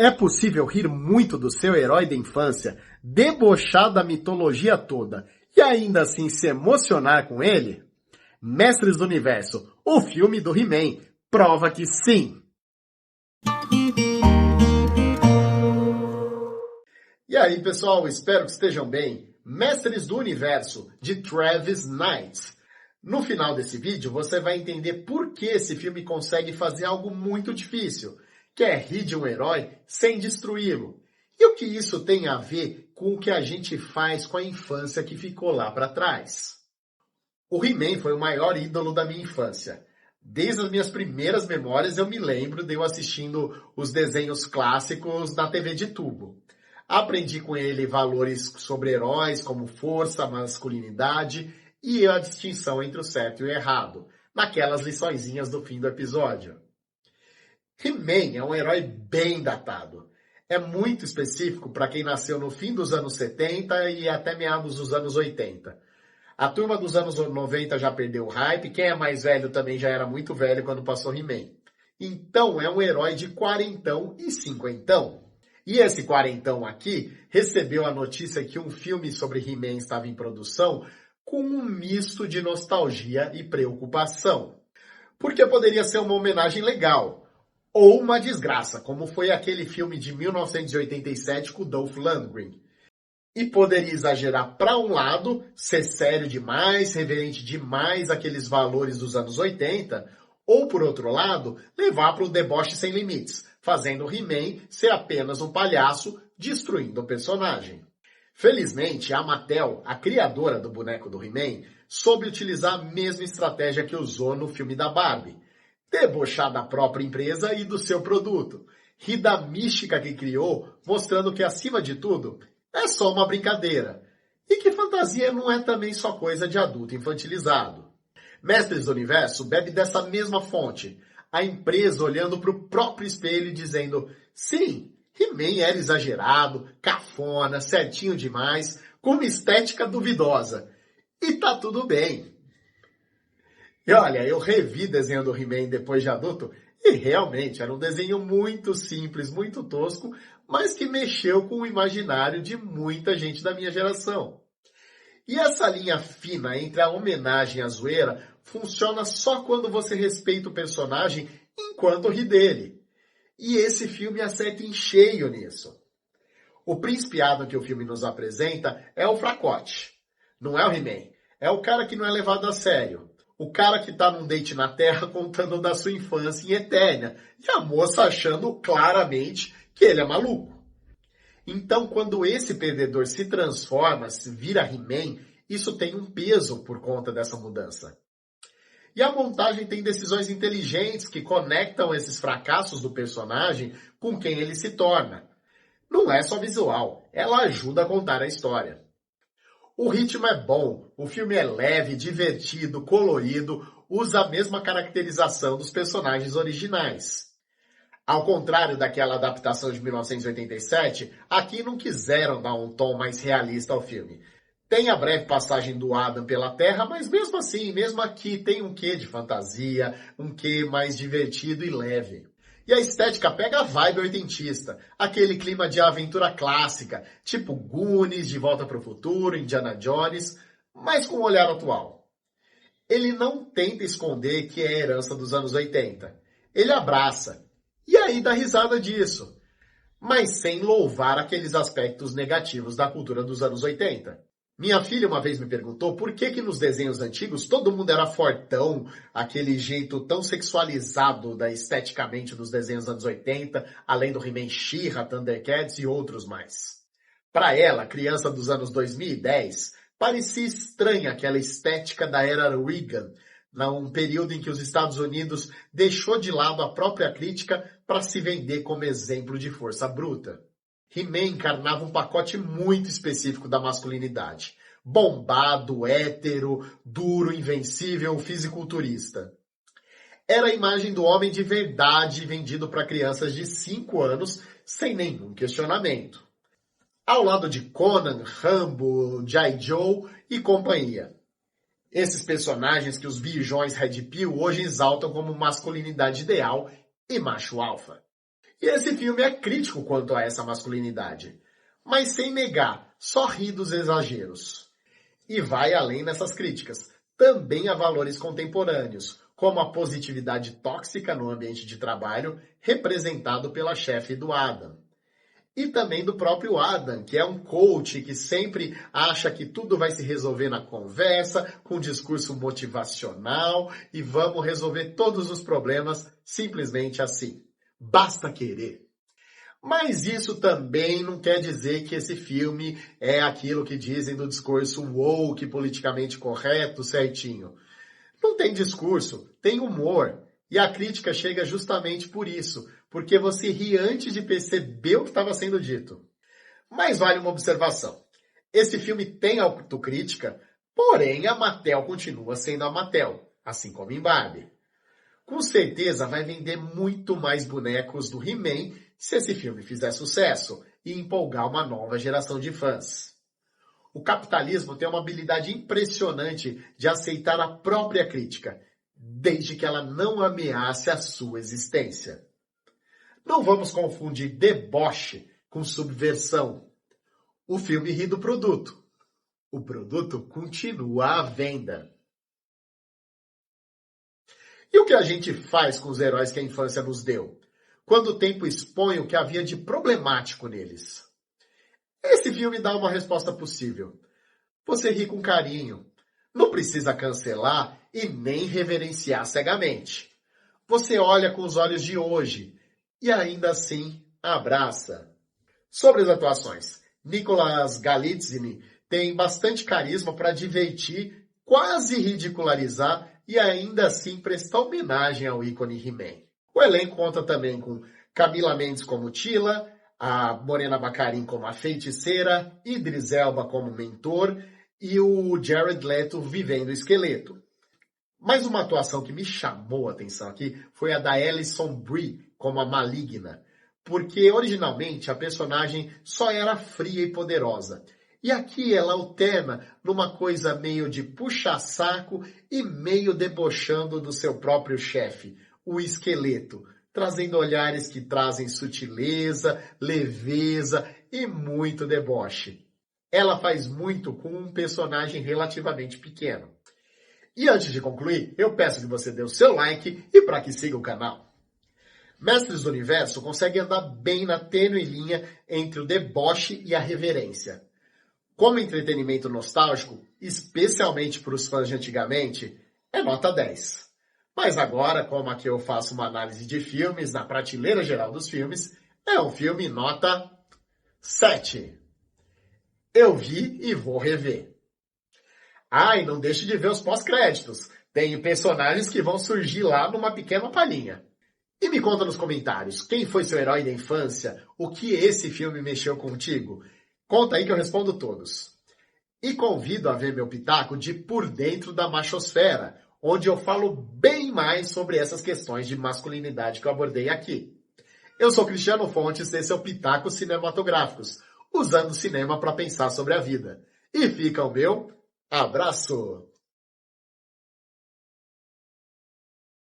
É possível rir muito do seu herói da infância, debochar da mitologia toda e ainda assim se emocionar com ele? Mestres do Universo, o filme do He-Man, prova que sim! E aí, pessoal, espero que estejam bem. Mestres do Universo, de Travis Knight. No final desse vídeo, você vai entender por que esse filme consegue fazer algo muito difícil, que é rir de um herói sem destruí-lo. E o que isso tem a ver com o que a gente faz com a infância que ficou lá para trás? O He-Man foi o maior ídolo da minha infância. Desde as minhas primeiras memórias eu me lembro de eu assistindo os desenhos clássicos na TV de tubo. Aprendi com ele valores sobre heróis como força, masculinidade e a distinção entre o certo e o errado, naquelas liçõezinhas do fim do episódio. He-Man é um herói bem datado. É muito específico para quem nasceu no fim dos anos 70 e até meados dos anos 80. A turma dos anos 90 já perdeu o hype, quem é mais velho também já era muito velho quando passou He-Man. Então é um herói de quarentão e cinquentão. E esse quarentão aqui recebeu a notícia que um filme sobre He-Man estava em produção com um misto de nostalgia e preocupação. Porque poderia ser uma homenagem legal, ou uma desgraça, como foi aquele filme de 1987 com Dolph Lundgren. E poderia exagerar para um lado, ser sério demais, reverente demais aqueles valores dos anos 80, ou por outro lado, levar para o deboche sem limites, fazendo o He-Man ser apenas um palhaço, destruindo o personagem. Felizmente, a Mattel, a criadora do boneco do He-Man, soube utilizar a mesma estratégia que usou no filme da Barbie. Debochar da própria empresa e do seu produto. Rir da mística que criou, mostrando que, acima de tudo, é só uma brincadeira. E que fantasia não é também só coisa de adulto infantilizado. Mestres do Universo bebe dessa mesma fonte. A empresa olhando para o próprio espelho e dizendo, sim, He-Man era exagerado, cafona, certinho demais, com uma estética duvidosa. E tá tudo bem. E olha, eu revi desenho do He-Man depois de adulto e realmente era um desenho muito simples, muito tosco, mas que mexeu com o imaginário de muita gente da minha geração. E essa linha fina entre a homenagem e a zoeira funciona só quando você respeita o personagem enquanto ri dele. E esse filme acerta em cheio nisso. O principiado que o filme nos apresenta é o fracote. Não é o He-Man. É o cara que não é levado a sério. O cara que tá num date na Terra contando da sua infância em Eternia. E a moça achando claramente que ele é maluco. Então, quando esse perdedor se transforma, se vira He-Man, isso tem um peso por conta dessa mudança. E a montagem tem decisões inteligentes que conectam esses fracassos do personagem com quem ele se torna. Não é só visual, ela ajuda a contar a história. O ritmo é bom, o filme é leve, divertido, colorido, usa a mesma caracterização dos personagens originais. Ao contrário daquela adaptação de 1987, aqui não quiseram dar um tom mais realista ao filme. Tem a breve passagem do Adam pela Terra, mas mesmo assim, mesmo aqui, tem um quê de fantasia, um quê mais divertido e leve. E a estética pega a vibe oitentista, aquele clima de aventura clássica, tipo Goonies, De Volta para o Futuro, Indiana Jones, mas com um olhar atual. Ele não tenta esconder que é a herança dos anos 80. Ele abraça. E aí dá risada disso. Mas sem louvar aqueles aspectos negativos da cultura dos anos 80. Minha filha uma vez me perguntou por que nos desenhos antigos todo mundo era fortão, aquele jeito tão sexualizado esteticamente dos desenhos dos anos 80, além do He-Man, She-Ra, Thundercats e outros mais. Para ela, criança dos anos 2010, parecia estranha aquela estética da era Reagan, num período em que os Estados Unidos deixou de lado a própria crítica para se vender como exemplo de força bruta. He-Man encarnava um pacote muito específico da masculinidade. Bombado, hétero, duro, invencível, fisiculturista. Era a imagem do homem de verdade vendido para crianças de 5 anos sem nenhum questionamento. Ao lado de Conan, Rambo, G.I. Joe e companhia. Esses personagens que os virgões Red Pill hoje exaltam como masculinidade ideal e macho alfa. E esse filme é crítico quanto a essa masculinidade, mas sem negar, só ri dos exageros. E vai além nessas críticas, também a valores contemporâneos, como a positividade tóxica no ambiente de trabalho, representado pela chefe do Adam. E também do próprio Adam, que é um coach que sempre acha que tudo vai se resolver na conversa, com um discurso motivacional, e vamos resolver todos os problemas simplesmente assim. Basta querer. Mas isso também não quer dizer que esse filme é aquilo que dizem do discurso woke, politicamente correto, certinho. Não tem discurso, tem humor. E a crítica chega justamente por isso, porque você ri antes de perceber o que estava sendo dito. Mas vale uma observação. Esse filme tem autocrítica, porém a Mattel continua sendo a Mattel, assim como em Barbie. Com certeza vai vender muito mais bonecos do He-Man se esse filme fizer sucesso e empolgar uma nova geração de fãs. O capitalismo tem uma habilidade impressionante de aceitar a própria crítica, desde que ela não ameace a sua existência. Não vamos confundir deboche com subversão. O filme ri do produto. O produto continua à venda. E o que a gente faz com os heróis que a infância nos deu, quando o tempo expõe o que havia de problemático neles? Esse filme dá uma resposta possível. Você ri com carinho. Não precisa cancelar e nem reverenciar cegamente. Você olha com os olhos de hoje e ainda assim abraça. Sobre as atuações, Nicolas Galitzine tem bastante carisma para divertir, quase ridicularizar e ainda assim prestar homenagem ao ícone He-Man. O elenco conta também com Camila Mendes como Tila, a Morena Baccarin como a feiticeira, Idris Elba como mentor e o Jared Leto vivendo o esqueleto. Mas uma atuação que me chamou a atenção aqui foi a da Alison Brie como a Maligna, porque originalmente a personagem só era fria e poderosa. E aqui ela alterna numa coisa meio de puxa-saco e meio debochando do seu próprio chefe, o esqueleto, trazendo olhares que trazem sutileza, leveza e muito deboche. Ela faz muito com um personagem relativamente pequeno. E antes de concluir, eu peço que você dê o seu like e para que siga o canal. Mestres do Universo consegue andar bem na tênue linha entre o deboche e a reverência. Como entretenimento nostálgico, especialmente para os fãs de antigamente, é nota 10. Mas agora, como aqui eu faço uma análise de filmes na prateleira geral dos filmes, é um filme nota 7. Eu vi e vou rever. Ah, e não deixe de ver os pós-créditos. Tem personagens que vão surgir lá numa pequena palhinha. E me conta nos comentários, quem foi seu herói da infância? O que esse filme mexeu contigo? Conta aí que eu respondo todos. E convido a ver meu pitaco de Por Dentro da Machosfera, onde eu falo bem mais sobre essas questões de masculinidade que eu abordei aqui. Eu sou Cristiano Fontes, esse é o Pitacos Cinematográficos, usando o cinema para pensar sobre a vida. E fica o meu abraço!